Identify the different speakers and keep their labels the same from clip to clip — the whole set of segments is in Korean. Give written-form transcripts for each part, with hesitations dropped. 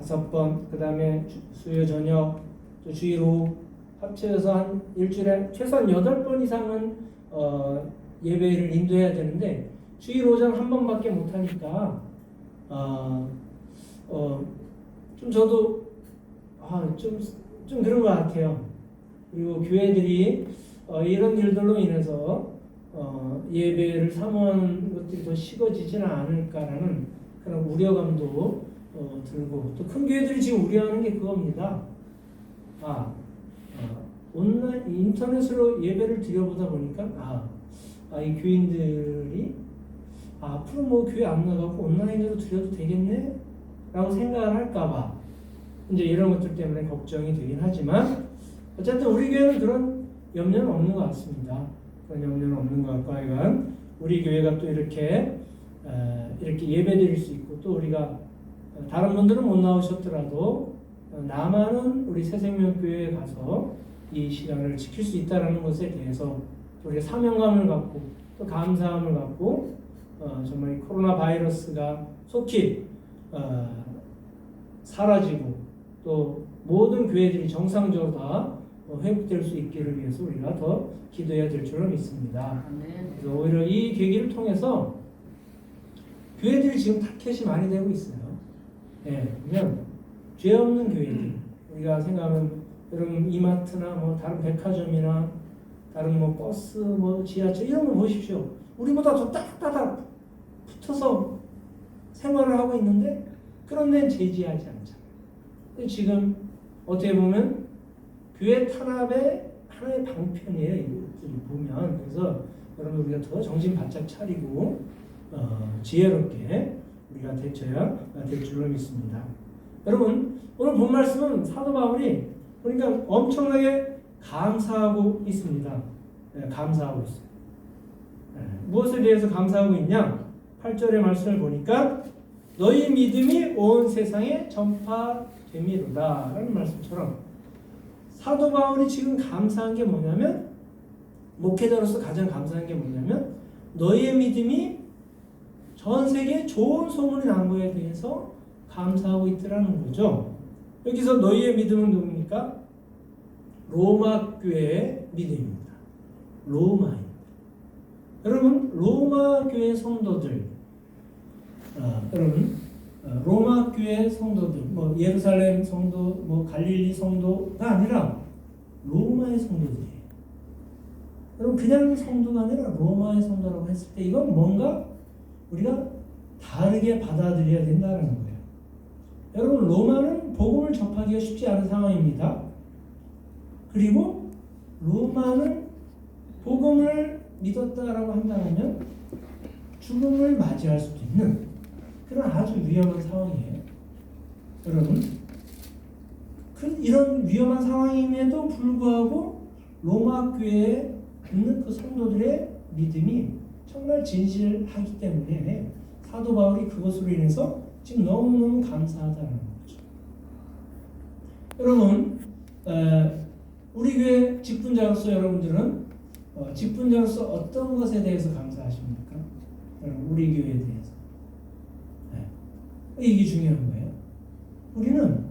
Speaker 1: 5번, 그 다음에 수요 저녁, 또 주일 오후 합쳐서 한 일주일에 최소한 8번 이상은 예배를 인도해야 되는데 주일 오전 한 번밖에 못하니까 좀 저도 좀 그런 것 같아요. 그리고 교회들이 이런 일들로 인해서 예배를 사모하는 것들이 더 식어지지는 않을까라는 그런 우려감도 들고, 또 큰 교회들이 지금 우려하는 게 그겁니다. 온라인 인터넷으로 예배를 드려보다 보니까 이 교인들이 앞으로 뭐 교회 안 나가고 온라인으로 드려도 되겠네? 라고 생각을 할까봐 이제 이런 것들 때문에 걱정이 되긴 하지만, 어쨌든 우리 교회는 그런 염려는 없는 것 같습니다. 그런 염려는 없는 것 같고, 하여간 우리 교회가 또 이렇게 예배 드릴 수 있고, 또 우리가 다른 분들은 못 나오셨더라도 나만은 우리 새생명교회에 가서 이 시간을 지킬 수 있다는 것에 대해서 우리가 사명감을 갖고 또 감사함을 갖고 정말 이 코로나 바이러스가 속히 사라지고 또 모든 교회들이 정상적으로 다 회복될 수 있기를 위해서 우리가 더 기도해야 될 줄로 믿습니다. 그래서 오히려 이 계기를 통해서 교회들이 지금 타켓이 많이 되고 있어요. 그러면 죄 없는 교회들, 우리가 생각하면 여러분 이마트나 뭐 다른 백화점이나 다른 뭐 버스, 뭐 지하철 이런 거 보십시오. 우리보다 더 따닥따닥 붙어서 생활을 하고 있는데 그런 데는 제지하지 않잖아요. 지금 어떻게 보면 교회 탄압의 하나의 방편이에요. 이것들을 보면. 그래서 여러분 우리가 더 정신 바짝 차리고 지혜롭게 우리가 대처해야 될 줄로 믿습니다. 여러분 오늘 본 말씀은 사도 바울이 그러니까 엄청나게 감사하고 있습니다. 감사하고 있어요. 무엇에 대해서 감사하고 있냐? 8절의 말씀을 보니까 너희 믿음이 온 세상에 전파됨이로다 라는 말씀처럼 사도 바울이 지금 감사한 게 뭐냐면, 목회자로서 가장 감사한 게 뭐냐면 너희의 믿음이 전 세계에 좋은 소문이 난 거에 대해서 감사하고 있더라는 거죠. 여기서 너희의 믿음은 누굽니까? 로마 교회의 믿음입니다. 로마입니다. 여러분 로마 교회 성도들, 여러분 로마 교회 성도들, 뭐 예루살렘 성도, 뭐 갈릴리 성도가 아니라 로마의 성도들이에요. 여러분 그냥 성도가 아니라 로마의 성도라고 했을 때 이건 뭔가 우리가 다르게 받아들여야 된다는 거예요. 여러분 로마는 복음을 접하기가 쉽지 않은 상황입니다. 그리고 로마는 복음을 믿었다라고 한다면 죽음을 맞이할 수도 있는 그런 아주 위험한 상황이에요. 여러분 이런 위험한 상황임에도 불구하고 로마 교회에 있는 그 성도들의 믿음이 정말 진실하기 때문에 사도 바울이 그것으로 인해서 지금 너무너무 감사하다는 거죠. 여러분 우리 교회 직분자로서 여러분들은 직분자로서 어떤 것에 대해서 감사하십니까? 우리 교회에 대해서. 이게 중요한 거예요. 우리는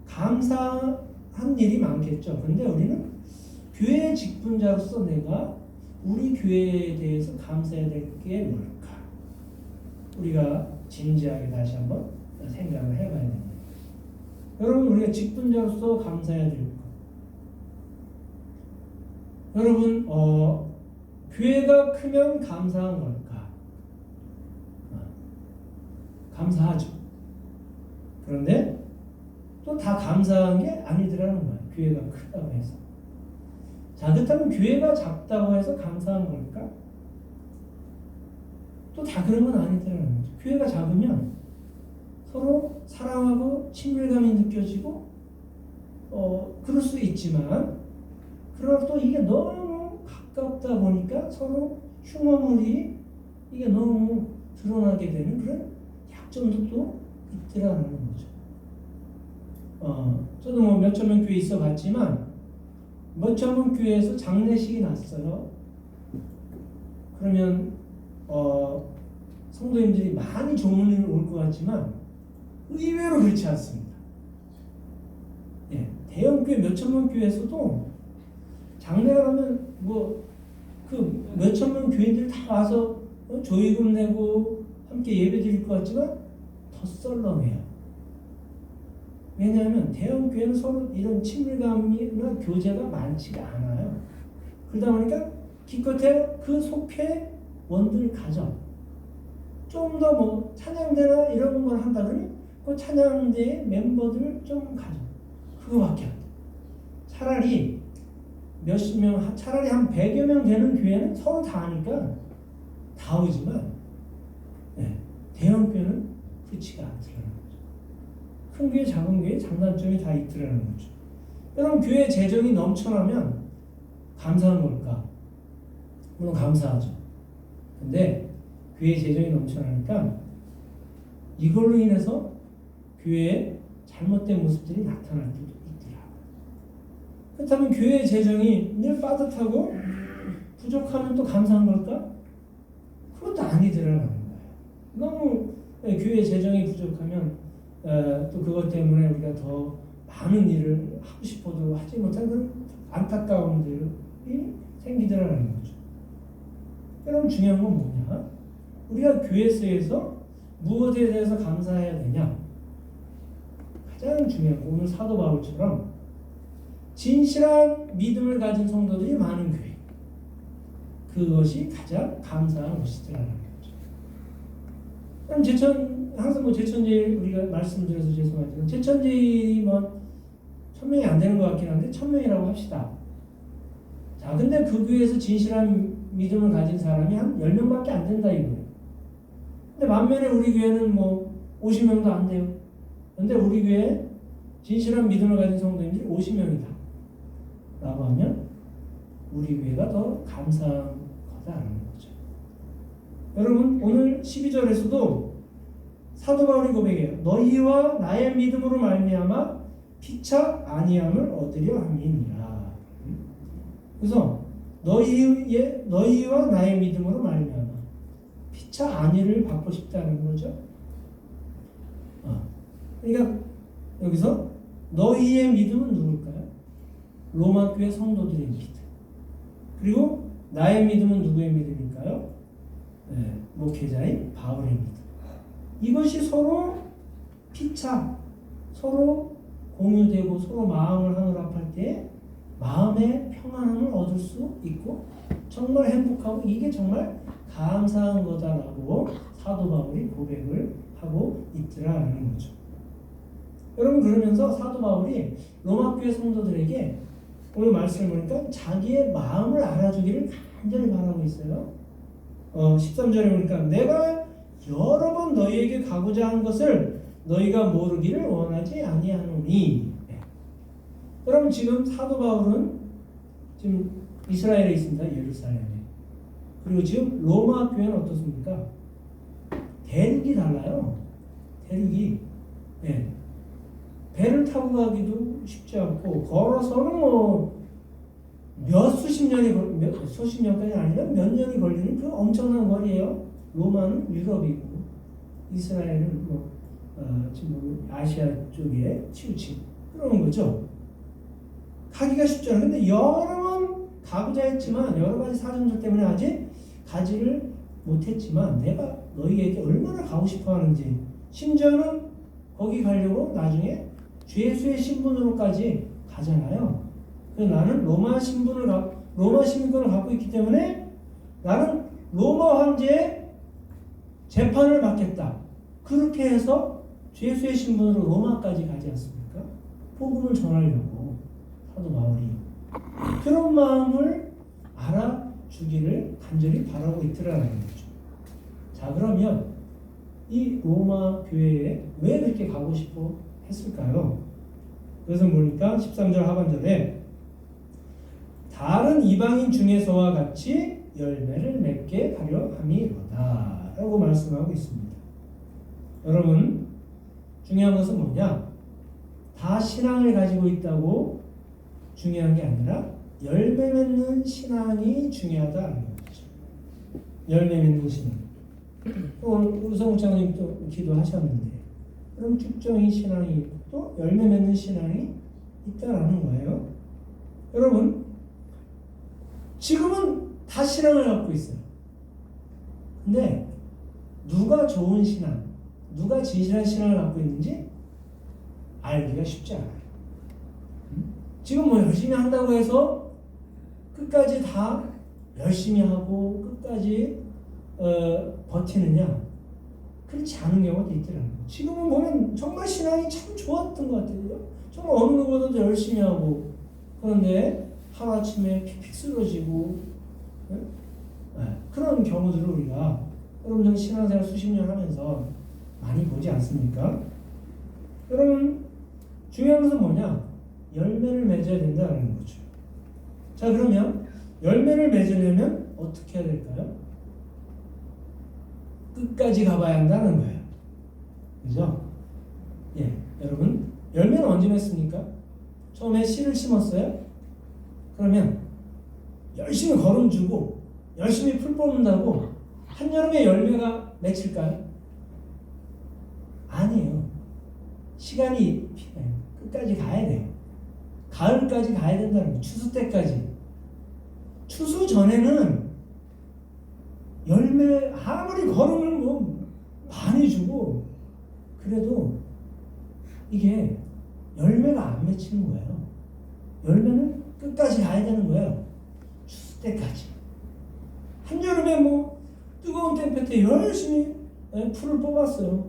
Speaker 1: 감사한 일이 많겠죠. 그런데 우리는 교회 직분자로서 내가 우리 교회에 대해서 감사해야 될 게 뭘까? 우리가 진지하게 다시 한번 생각을 해봐야 됩니다. 여러분 우리가 직분자로서 감사해야 될 것. 여러분 교회가 크면 감사한 걸까? 감사하죠. 그런데 또 다 감사한 게 아니더라는 거예요. 교회가 크다고 해서. 자, 그렇다면 교회가 작다고 해서 감사한 걸까? 또 다 그런 건 아니더라는 거죠. 교회가 작으면 서로 사랑하고 친밀감이 느껴지고 그럴 수 있지만, 그러나 또 이게 너무 가깝다 보니까 서로 흉어물이 이게 너무 드러나게 되는 그런 약점도 또 있더라는 거죠. 저도 뭐 몇천 명 교회 있어 봤지만 몇천 명 교회에서 장례식이 났어요. 그러면 성도님들이 많이 조문을 올 것 같지만 의외로 그렇지 않습니다. 예, 대형 교회 몇천만 교회에서도 장례가 하면 뭐 그 몇천만 교인들이 다 와서 조의금 내고 함께 예배 드릴 것 같지만 더 썰렁해요. 왜냐하면 대형 교회는 서로 이런 친밀감이나 교제가 많지가 않아요. 그러다 보니까 기껏해 그 속해 원들 가져. 좀 더 뭐 찬양대나 이런 걸 한다 그러면 그 찬양대의 멤버들 좀 가져. 그거밖에 안 돼. 차라리 몇십 명, 차라리 한 100여 명 되는 교회는 서로 다 아니까 다 오지만 대형 교회는 그렇지가 않더라는 거죠. 큰 교회, 작은 교회 장단점이 다 있더라는 거죠. 여러분 교회 재정이 넘쳐나면 감사한 걸까? 물론 감사하죠. 근데 교회 재정이 넘쳐나니까 이걸로 인해서 교회에 잘못된 모습들이 나타날 때도 있더라고요. 그렇다면 교회 재정이 늘 빠듯하고 부족하면 또 감사한 걸까? 그것도 아니더라는 거예요. 너무 교회 재정이 부족하면 또 그것 때문에 우리가 더 많은 일을 하고 싶어도 하지 못한 그런 안타까움들이 생기더라는 거죠. 여러분 중요한 건 뭐냐? 우리가 교회에서 무엇에 대해서 감사해야 되냐? 가장 중요한 건 오늘 사도 바울처럼 진실한 믿음을 가진 성도들이 많은 교회. 그것이 가장 감사한 것이더라는 거죠. 그럼 항상 뭐 제천제일 우리가 말씀드려서 죄송하지만 제천제일이 뭐 1000명이 안 되는 것 같긴 한데 1000명이라고 합시다. 자, 근데 그 교회에서 진실한 믿음을 가진 사람이 한 10명밖에 안 된다 이거예요. 근데 반면에 우리 교회는 뭐 50명도 안 돼요. 근데 우리 교회에 진실한 믿음을 가진 성도님들이 50명이다. 라고 하면 우리 교회가 더 감사한 거다라는 거죠. 여러분 오늘 12절에서도 사도 바울이 고백해요. 너희와 나의 믿음으로 말미암아 피차 아니함을 얻으려 함이니라. 그래서 너희와 나의 믿음으로 말미암아 피차 안위를 받고 싶다는 거죠. 그러니까 여기서 너희의 믿음은 누굴까요? 로마 교회 성도들의 믿음. 그리고 나의 믿음은 누구의 믿음일까요? 목회자인 바울의 믿음. 이것이 서로 피차, 서로 공유되고 서로 마음을 하늘합할 때 마음의 평안함을 얻을 수 있고 정말 행복하고 이게 정말 감사한 거다라고 사도 바울이 고백을 하고 있더라는 거죠. 여러분 그러면서 사도 바울이 로마 교회 성도들에게 오늘 말씀을 보니까 자기의 마음을 알아주기를 간절히 바라고 있어요. 13절에 보니까 내가 여러 번 너희에게 가고자 한 것을 너희가 모르기를 원하지 아니하노니. 여러분 지금 사도 바울은 지금 이스라엘에 있습니다. 예루살렘에. 그리고 지금 로마 교회는 어떻습니까? 대륙이 달라요. 대륙이. 배를 타고 가기도 쉽지 않고 걸어서는 뭐 수십 년까지 아니라 몇 년이 걸리는 그 엄청난 거리예요. 로마는 유럽이고 이스라엘은 지금 아시아 쪽에 치우친 그런 거죠. 가기가 쉽지 않아요. 근데 여러 번 가고자 했지만 여러 가지 사정들 때문에 아직 가지를 못했지만 내가 너희에게 얼마나 가고 싶어 하는지 심지어는 거기 가려고 나중에 죄수의 신분으로까지 가잖아요. 그래서 나는 로마 시민권을 갖고 있기 때문에 나는 로마 황제의 재판을 받겠다. 그렇게 해서 죄수의 신분으로 로마까지 가지 않습니까? 복음을 전하려고 사도 바울이 그런 마음을 알아주기를 간절히 바라고 있더라는 거죠. 자, 그러면 이 로마 교회에 왜 그렇게 가고 싶어 했을까요? 그래서 보니까 13절 하반절에 다른 이방인 중에서와 같이 열매를 맺게 하려 함이로다 라고 말씀하고 있습니다. 여러분 중요한 것은 뭐냐? 다 신앙을 가지고 있다고 중요한 게 아니라 열매 맺는 신앙이 중요하다는 거죠. 열매 맺는 신앙. 오늘 우성우 장님도 기도하셨는데 그럼 쭉정이 신앙이 있고 또 열매 맺는 신앙이 있다라는 거예요. 여러분, 지금은 다 신앙을 갖고 있어요. 근데 누가 좋은 신앙, 누가 진실한 신앙을 갖고 있는지 알기가 쉽지 않아요. 지금 뭐 열심히 한다고 해서 끝까지 다 열심히 하고 끝까지 버티느냐? 그렇지 않은 경우도 있더라고요. 지금은 보면 정말 신앙이 참 좋았던 것 같아요. 정말 어느 누구보다도 열심히 하고, 그런데 하루아침에 픽픽 쓰러지고, 그런 경우들을 우리가 여러분 신앙생활 수십 년 하면서 많이 보지 않습니까? 여러분, 중요한 것은 뭐냐? 열매를 맺어야 된다는 거죠. 자, 그러면 열매를 맺으려면 어떻게 해야 될까요? 끝까지 가봐야 한다는 거예요. 그죠? 예, 여러분, 열매는 언제 맺습니까? 처음에 씨를 심었어요? 그러면 열심히 거름주고 열심히 풀 뽑는다고 한여름에 열매가 맺힐까요? 아니에요. 시간이 필요해요. 끝까지 가야 돼요. 가을까지 가야 된다는 거예요. 추수 때까지. 추수 전에는 열매 아무리 걸음을 뭐 많이 주고 그래도 이게 열매가 안 맺히는 거예요. 열매는 끝까지 가야 되는 거예요. 추수 때까지. 한여름에 뭐 뜨거운 땡볕에 열심히 풀을 뽑았어요.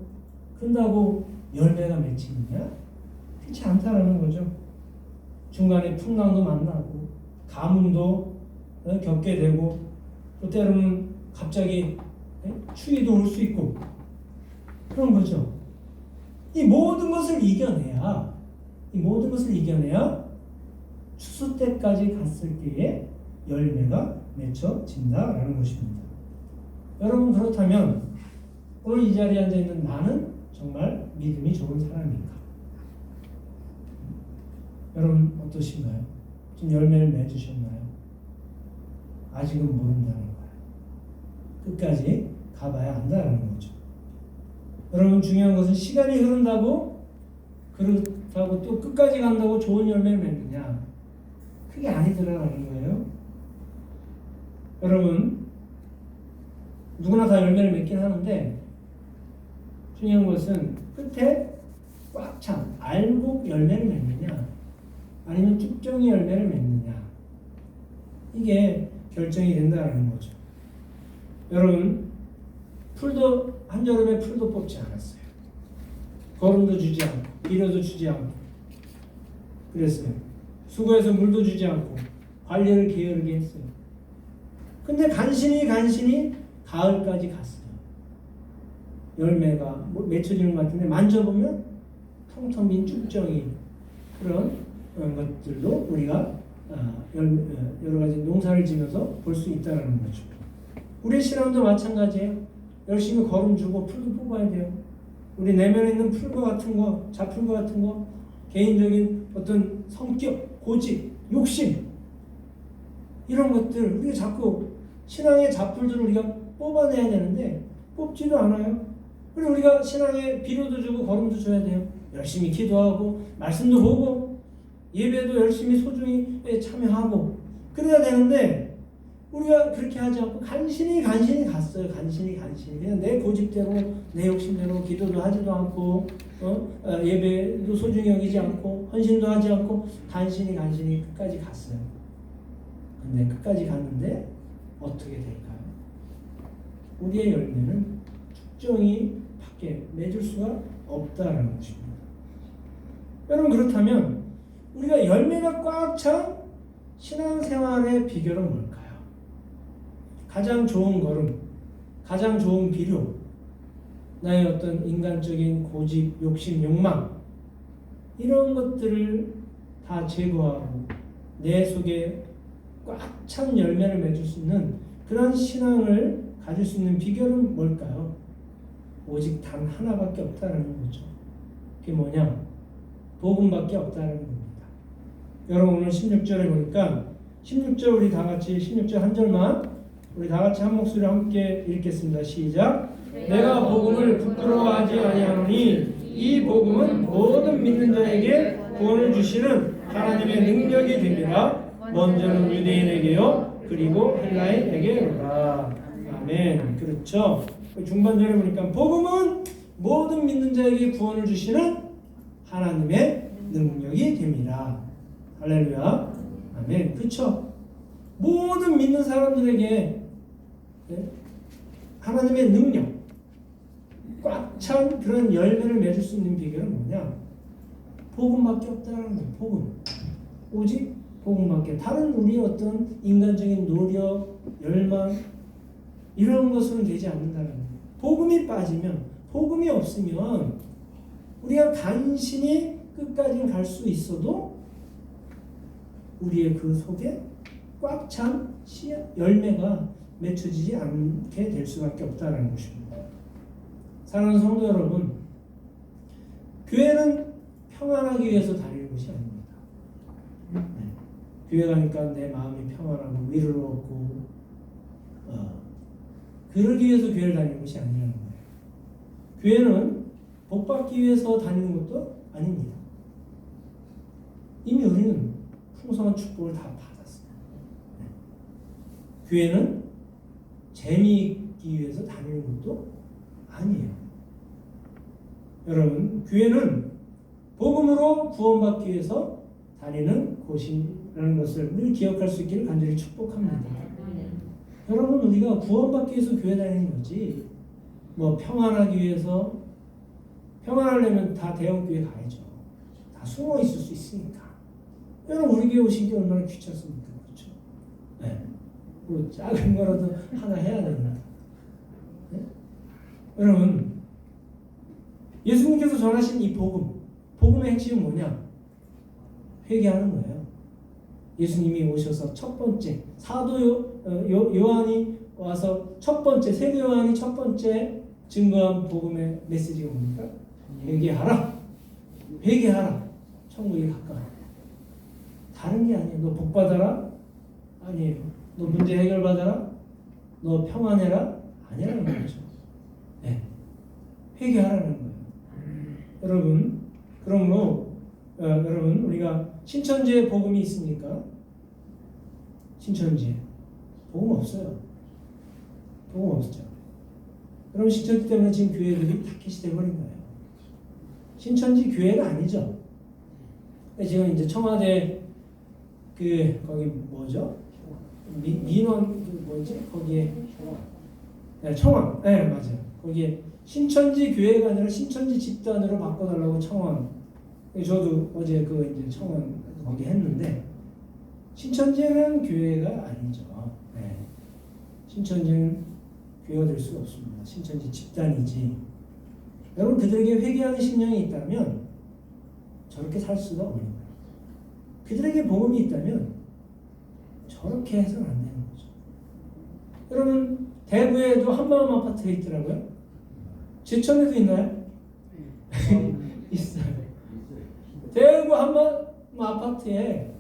Speaker 1: 그런다고 열매가 맺히느냐? 그렇지 않다라는 거죠. 중간에 풍랑도 만나고 가뭄도 겪게 되고 또 때로는 갑자기 추위도 올 수 있고 그런 거죠. 이 모든 것을 이겨내야 추수 때까지 갔을 때에 열매가 맺혀진다라는 것입니다. 여러분, 그렇다면 오늘 이 자리에 앉아 있는 나는 정말 믿음이 좋은 사람인가? 여러분 어떠신가요? 좀 열매를 맺으셨나요? 아직은 모른다는 거예요. 끝까지 가봐야 한다는 거죠. 여러분, 중요한 것은 시간이 흐른다고 그렇다고 또 끝까지 간다고 좋은 열매를 맺느냐? 그게 아니더라는 거예요. 여러분, 누구나 다 열매를 맺긴 하는데 중요한 것은 끝에 꽉 찬 알곡 열매를 맺느냐 아니면 쭉정이 열매를 맺느냐, 이게 결정이 된다는 거죠. 여러분, 풀도 한여름에 풀도 뽑지 않았어요. 거름도 주지 않고 비료도 주지 않고 그랬어요. 수고해서 물도 주지 않고 관리를 게으르게 했어요. 근데 간신히 가을까지 갔어요. 열매가 맺혀지는 것 같은데 만져보면 텅텅 빈 쭉정이 그런 것들도 우리가 여러 가지 농사를 지면서 볼 수 있다는 거죠. 우리 신앙도 마찬가지예요. 열심히 거름주고 풀도 뽑아야 돼요. 우리 내면에 있는 풀과 같은 거, 잡풀과 같은 거, 개인적인 어떤 성격, 고집, 욕심 이런 것들 우리가 자꾸 신앙의 잡풀들을 우리가 뽑아내야 되는데 뽑지도 않아요. 그리고 우리가 신앙에 비료도 주고 거름도 줘야 돼요. 열심히 기도하고 말씀도 보고 예배도 열심히 소중히 참여하고 그래야 되는데 우리가 그렇게 하지 않고 간신히 갔어요. 간신히 그냥 내 고집대로 내 욕심대로 기도도 하지도 않고 예배도 소중히 여기지 않고 헌신도 하지 않고 간신히 끝까지 갔어요. 근데 끝까지 갔는데 어떻게 될까요? 우리의 열매는 쭉정이 밖에 맺을 수가 없다라는 것입니다. 여러분, 그렇다면 우리가 열매가 꽉 찬 신앙생활의 비결은 뭘까요? 가장 좋은 걸음, 가장 좋은 비료, 나의 어떤 인간적인 고집, 욕심, 욕망 이런 것들을 다 제거하고 내 속에 꽉 찬 열매를 맺을 수 있는 그런 신앙을 가질 수 있는 비결은 뭘까요? 오직 단 하나밖에 없다는 거죠. 그게 뭐냐? 복음밖에 없다는 겁니다. 여러분, 오늘 16절에 보니까 16절 우리 다 같이 16절 한 절만 우리 다 같이 한 목소리로 함께 읽겠습니다. 시작. 내가 복음을 부끄러워하지 아니하노니 이 복음은 모든 믿는 자에게 구원을 주시는 하나님의 능력이 됩니다. 먼저는 유대인에게요, 그리고 헬라인에게로다. 아멘. 그렇죠. 중반절에 보니까 복음은 모든 믿는 자에게 구원을 주시는 하나님의 능력이 됩니다. 할렐루야. 아멘. 그렇죠. 모든 믿는 사람들에게 하나님의 능력, 꽉 찬 그런 열매를 맺을 수 있는 비결은 뭐냐? 복음밖에 없다는 거예요. 복음. 오직 복음밖에. 다른 우리의 어떤 인간적인 노력, 열망 이런 것으로는 되지 않는다는 거예요. 복음이 빠지면, 복음이 없으면 우리가 간신히 끝까지 갈 수 있어도 우리의 그 속에 꽉 찬 열매가 맺혀지지 않게 될 수밖에 없다는 것입니다. 사랑하는 성도 여러분, 교회는 평안하기 위해서 다니는 것이 아닙니다. 교회 가니까 내 마음이 평안하고 위로를 얻고 그러기 위해서 교회를 다니는 것이 아니라는 거예요. 교회는 복 받기 위해서 다니는 것도 아닙니다. 이미 우리는 풍성한 축복을 다 받았어요. 교회는 재미있기 위해서 다니는 것도 아니에요. 여러분, 교회는 복음으로 구원받기 위해서 다니는 곳이라는 것을 늘 기억할 수 있기를 간절히 축복합니다. 여러분, 우리가 구원받기 위해서 교회 다니는 거지 뭐 평안하기 위해서, 평안하려면 다 대형교회 가야죠. 다 숨어 있을 수 있으니까. 여러분, 우리 교회 오신 게 얼마나 귀찮습니까? 그렇죠? 네. 뭐 작은 거라도 하나 해야 됩니다. 네? 여러분, 예수님께서 전하신 이 복음의 핵심은 뭐냐? 회개하는 거예요. 예수님이 오셔서 첫 번째, 사도 요한이 와서 첫 번째, 세례 요한이 첫 번째 증거한 복음의 메시지가 뭡니까? 회개하라. 회개하라. 천국에 가까워. 다른 게 아니에요. 너 복 받아라? 아니에요. 너 문제 해결받아라? 너 평안해라? 아니라는 거죠. 네. 회개하라는 거예요. 여러분, 그러므로 여러분, 우리가 신천지에 복음이 있습니까? 신천지에 복음 없어요. 복음 없죠. 그럼 신천지 때문에 지금 교회들이 타켓이 돼버린 거예요. 신천지 교회가 아니죠. 지금 이제 청와대 거기 뭐죠? 민원 뭐지? 거기에 청원. 네, 맞아요. 거기에 신천지 교회가 아니라 신천지 집단으로 바꿔달라고 청원. 저도 어제 이제 청원 거기 했는데, 신천지는 교회가 아니죠. 네. 신천지는 교회가 될 수가 없습니다. 신천지 집단이지. 여러분, 그들에게 회개하는 심령이 있다면 저렇게 살 수가 없는 거예요. 그들에게 복음이 있다면 저렇게 해서는 안 되는 거죠. 여러분, 대구에도 한마음 아파트가 있더라고요. 제천에도 있나요? 있어요. 대구 한마음 아파트에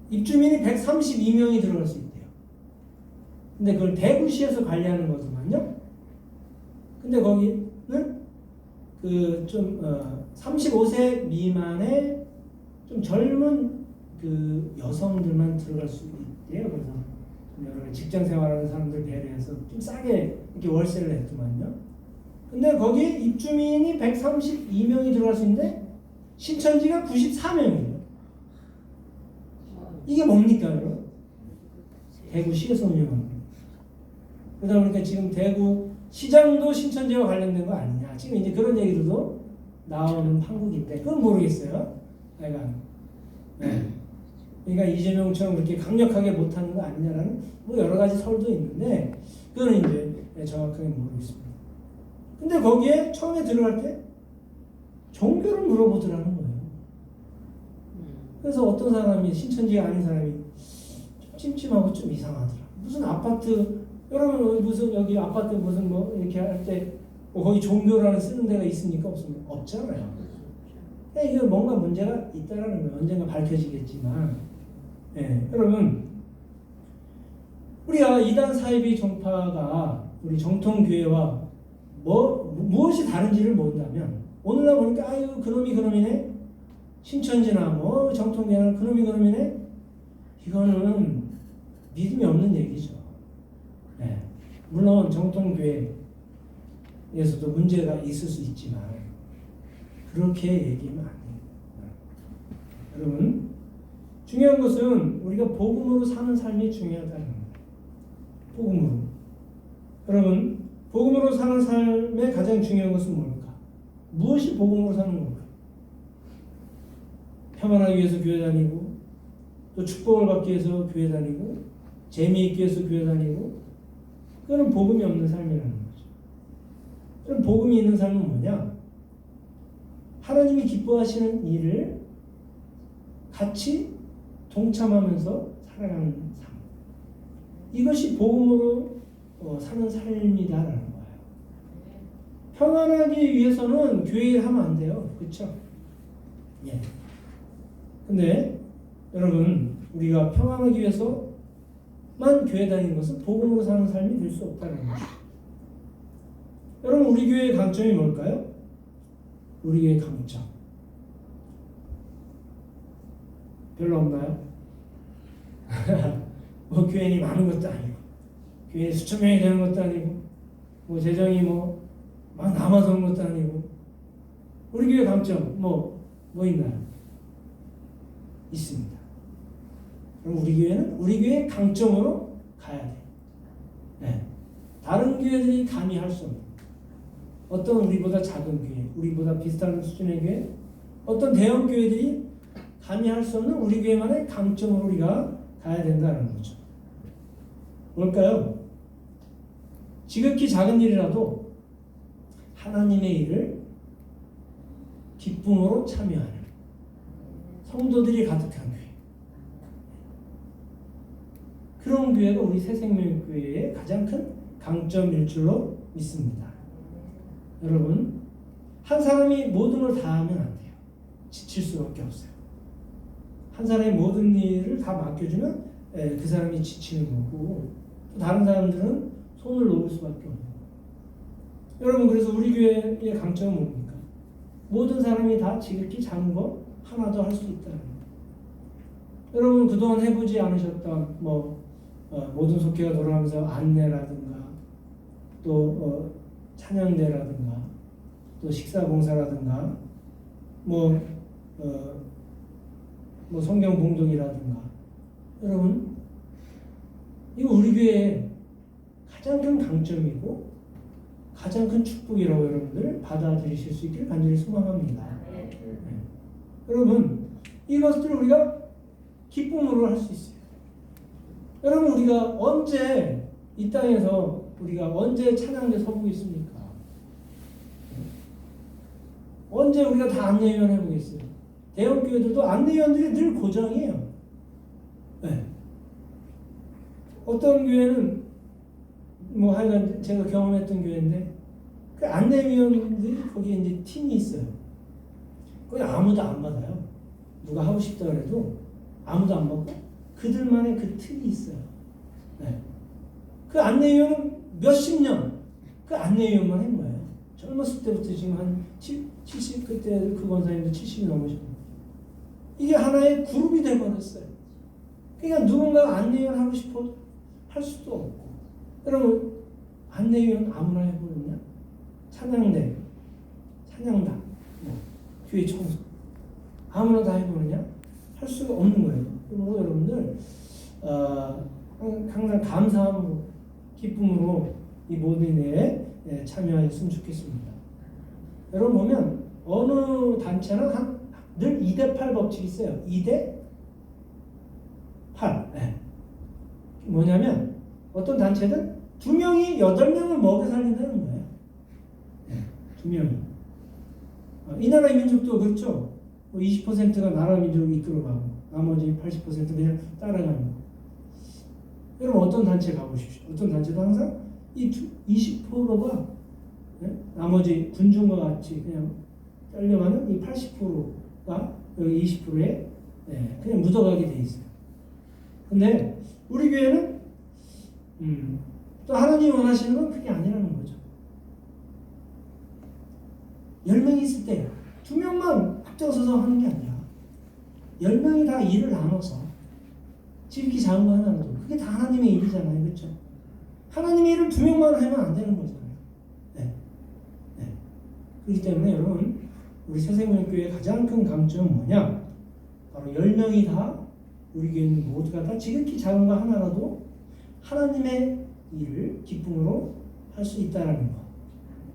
Speaker 1: 입주민이 132명이 들어갈 수 있대요. 근데 그걸 대구시에서 관리하는 거더만요. 근데 거기는 35세 미만의 좀 젊은 여성들만 들어갈 수 있대요. 그래서 여러 직장 생활하는 사람들 배려해서 좀 싸게 이렇게 월세를 냈더만요. 근데 거기 입주민이 132명이 들어갈 수 있는데 신천지가 94명이에요. 이게 뭡니까, 여러분? 대구시에서 운영하는 거예요. 그러다 보니까 지금 대구 시장도 신천지와 관련된 거 아니냐. 지금 이제 그런 얘기들도 나오는 판국인데, 그건 모르겠어요. 내가. 네. 그러니까 이재명처럼 그렇게 강력하게 못하는 거 아니냐라는 뭐 여러 가지 설도 있는데, 그거는 이제 정확하게 모르겠습니다. 근데 거기에 처음에 들어갈 때 종교를 물어보더라는 거예요. 그래서 어떤 사람이, 신천지가 아닌 사람이 좀 찜찜하고 좀 이상하더라. 무슨 아파트, 여러분 무슨 여기 아파트 무슨 뭐 이렇게 할 때 거기 종교라는 쓰는 데가 있습니까? 없습니까? 없잖아요. 이게 뭔가 문제가 있다라는 거예요. 언젠가 밝혀지겠지만. 네, 여러분, 우리가 이단 사이비 종파가 우리 정통교회와 무엇이 다른지를 모른다면 오늘날 보니까 아유 그놈이네. 신천지나 뭐 정통교회나 그놈이네. 이거는 믿음이 없는 얘기죠. 네. 물론 정통교회에서도 문제가 있을 수 있지만 그렇게 얘기하면 안 돼요. 여러분 중요한 것은 우리가 복음으로 사는 삶이 중요하다는 거예요. 복음으로. 여러분 복음으로 사는 삶의 가장 중요한 것은 뭘까? 무엇이 복음으로 사는 걸까? 평안하기 위해서 교회 다니고 또 축복을 받기 위해서 교회 다니고 재미있기 위해서 교회 다니고 그거는 복음이 없는 삶이라는 거죠. 그럼 복음이 있는 삶은 뭐냐? 하나님이 기뻐하시는 일을 같이 동참하면서 살아가는 삶. 이것이 복음으로 사는 삶이다라는 거예요. 평안하기 위해서는 교회에 하면 안 돼요. 그렇죠? 예. 근데 여러분 우리가 평안하기 위해서만 교회 다니는 것은 복음으로 사는 삶이 될 수 없다는 거죠. 여러분 우리 교회의 강점이 뭘까요? 우리 교회의 강점 별로 없나요? 뭐 교인이 많은 것도 아니고 교인이 수천 명이 되는 것도 아니고 뭐 재정이 뭐 막 남아서 온 것도 아니고 우리 교회 강점 뭐 있나요? 있습니다. 그럼 우리 교회는 우리 교회의 강점으로 가야 돼요. 네. 다른 교회들이 감히 할 수 없는 어떤 우리보다 작은 교회, 우리보다 비슷한 수준의 교회, 어떤 대형 교회들이 감히 할 수 없는 우리 교회만의 강점으로 우리가 가야 된다는 거죠. 뭘까요? 지극히 작은 일이라도 하나님의 일을 기쁨으로 참여하는 성도들이 가득한 교회. 그런 교회가 우리 새생명교회의 가장 큰 강점일 줄로 믿습니다. 여러분, 한 사람이 모든 걸 다 하면 안 돼요. 지칠 수밖에 없어요. 한 사람이 모든 일을 다 맡겨주면 그 사람이 지치는 거고 또 다른 사람들은 손을 놓을 수밖에 없는 거예요. 여러분 그래서 우리 교회의 강점은 뭡니까? 모든 사람이 다 지극히 작은 거 하나도 할 수 있다는 거예요. 여러분 그동안 해보지 않으셨던 모든 속회가 돌아가면서 안내라든가 또 찬양대라든가 또 식사봉사라든가 성경 봉독이라든가 여러분 이거 우리 교회의 가장 큰 강점이고 가장 큰 축복이라고 여러분들 받아들이실 수 있기를 간절히 소망합니다. 네. 여러분 이것들을 우리가 기쁨으로 할 수 있어요. 여러분 우리가 언제 이 땅에서 우리가 언제 찬양대 서보겠습니까? 언제 우리가 다 안내위원 해보겠어요? 대형 교회들도 안내위원들이 늘 고정이에요. 네. 어떤 교회는 하여간 제가 경험했던 교회인데 그 안내위원들이 거기에 이제 팀이 있어요. 거기 아무도 안 받아요. 누가 하고 싶다 그래도 아무도 안 받고 그들만의 그 틀이 있어요. 네. 그 안내위원은 몇십 년 그 안내위원만 한 거예요. 젊었을 때부터 지금 한 70, 그때 그 권사님도 70이 넘으셨고 이게 하나의 그룹이 돼버렸어요. 그러니까 누군가 안내위원 하고 싶어도 할 수도 없고 여러분 안내위원 아무나 해보느냐? 찬양대, 찬양단, 교회 청소 아무나 다 해보느냐? 할 수가 없는 거예요. 그리고 여러분들 항상 감사함으로 기쁨으로 이 모든 일에 참여하셨으면 좋겠습니다. 여러분 보면 어느 단체는 늘 2대8 법칙이 있어요. 2대8. 네. 뭐냐면 어떤 단체든 2명이 8명을 먹여 살린다는 거예요. 네. 2명이. 이 나라 민족도 그렇죠. 20%가 나라 민족을 이끌어가고 나머지 80% 그냥 따라가는 거. 여러분 어떤 단체 가보십시오. 어떤 단체도 항상 이 20%가 나머지 군중과 같이 그냥 딸려가는 이 80%가 여기 20%에 그냥 묻어가게 돼 있어요. 근데 우리 교회는 또 하나님이 원하시는 건 그게 아니라는 거죠. 10명이 있을 때 2명만 앞장서서 하는 게 아니라 10명이 다 일을 나눠서 지극히 작은 거 하나라도 그게 다 하나님의 일이잖아요. 그렇죠? 하나님의 일을 2명만 하면 안 되는 거잖아요. 네. 네. 그렇기 때문에 여러분 우리 새생명교회의 가장 큰 강점은 뭐냐? 바로 10명이 다 우리 교회 모두가 다 지극히 작은 거 하나라도 하나님의 일을 기쁨으로 할 수 있다는 것.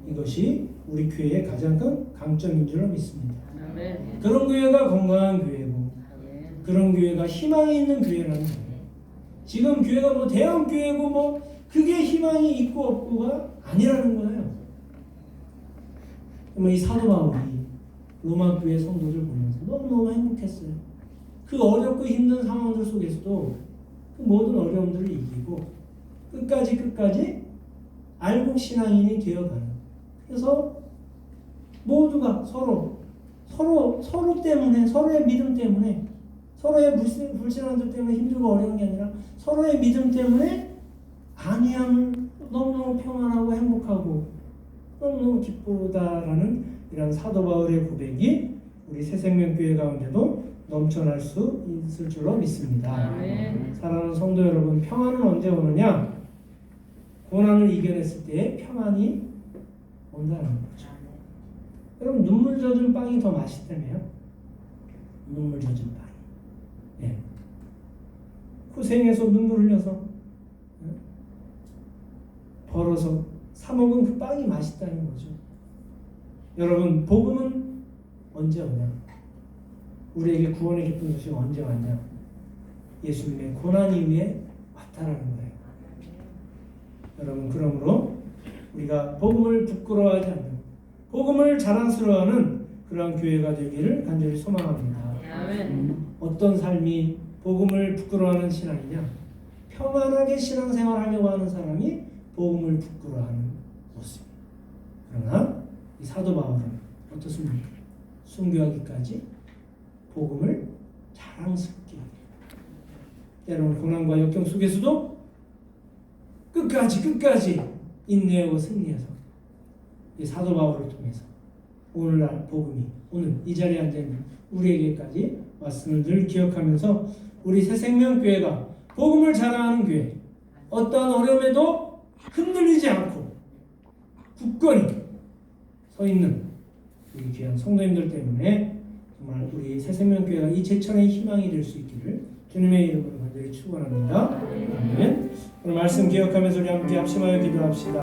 Speaker 1: 이것이 우리 교회의 가장 큰 강점인 줄 믿습니다. 아멘. 그런 교회가 건강한 교회고 그런 교회가 희망이 있는 교회라는 거예요. 지금 교회가 뭐 대형 교회고 뭐 그게 희망이 있고 없고가 아니라는 거예요. 이 사도 바울이 로마 교회 성도들 보면서 너무너무 행복했어요. 그 어렵고 힘든 상황들 속에서도 그 모든 어려움들을 이기고 끝까지 알고 신앙인이 되어가는. 그래서 모두가 서로 때문에 서로의 믿음 때문에 서로의 불신앙들 때문에 힘들고 어려운 게 아니라 서로의 믿음 때문에 안위함을 너무너무 평안하고 행복하고 너무너무 기쁘다라는 이런 사도 바울의 고백이 우리 새생명교회 가운데도 넘쳐날 수 있을 줄로 믿습니다. 사랑하는 성도 여러분, 평안은 언제 오느냐? 고난을 이겨냈을 때 평안이 온다는 거죠. 여러분 눈물 젖은 빵이 더 맛있다며요? 눈물 젖은 빵. 예. 고생해서 눈물 흘려서 벌어서 사 먹은 그 빵이 맛있다는 거죠. 여러분 복음은 언제 오냐? 우리에게 구원의 기쁜 소식 언제 왔냐? 예수님의 고난 이후에 왔다라는 거예요. 여러분 그러므로 우리가 복음을 부끄러워하지 않는 복음을 자랑스러워하는 그러한 교회가 되기를 간절히 소망합니다. 어떤 삶이 복음을 부끄러워하는 신앙이냐? 평안하게 신앙생활하려고 하는 사람이 복음을 부끄러워하는 모습입니다. 그러나 이 사도 바울은 어떻습니까? 순교하기까지 복음을 자랑스럽게 때로는 고난과 역경 속에서도 끝까지 인내하고 승리해서 이 사도 바울을 통해서 오늘날 복음이 오늘 이 자리에 앉아있는 우리에게까지 왔음을 늘 기억하면서 우리 새생명교회가 복음을 자랑하는 교회, 어떠한 어려움에도 흔들리지 않고 굳건히 서 있는 우리 귀한 성도님들 때문에 정말 우리 새생명교회가 이 제천의 희망이 될 수 있기를 주님의 이름으로 간절히 축원합니다. 아멘. 오늘 말씀 기억하면서 우리 함께 합심하여 기도합시다.